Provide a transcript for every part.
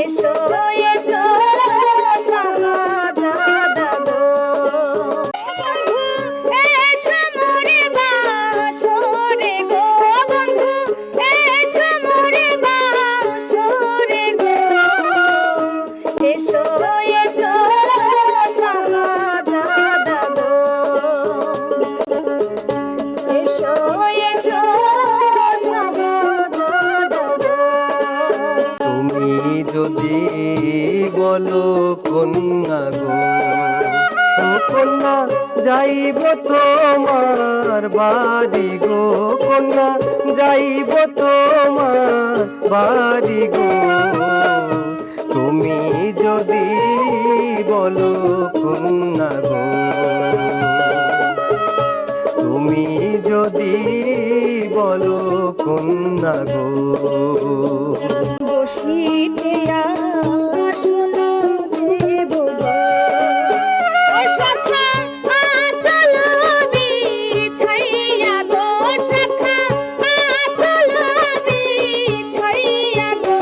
এসো এসো শাহাদাত গো বন্ধু এসো মোরে বাসরে গো বন্ধু এসো মোরে বাসরে গো এসো এসো শাহাদাত গো এসো এসো শাহাদাত গো তুমি যদি বলো কন্যা গো ও কন্যা যাইব তোমার বাড়ি গো কন্যা যাইব তোমার বাড়ি গো তুমি যদি বলো কন্যা গো তুমি যদি বলো কন্যা গো বসিতে আসন দেব গো ও সখা আচল বিছাইয়া গো সখা আচল বিছাইয়া গো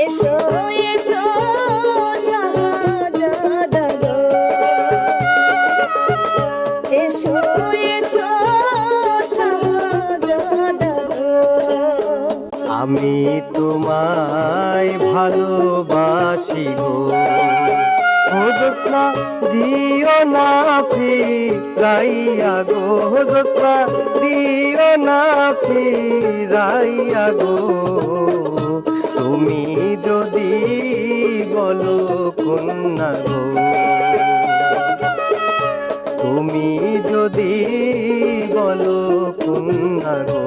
এসো এসো শাহাদাত গো এসো এসো শাহাদাত গো আমি তোমায় ভালোবাসি গো ও জোৎস্না দিও না ফিরাইয়া গো জোৎস্না দিও না ফিরাইয়া গো তুমি যদি বলো কন্যা গো তুমি যদি বলো কন্যা গো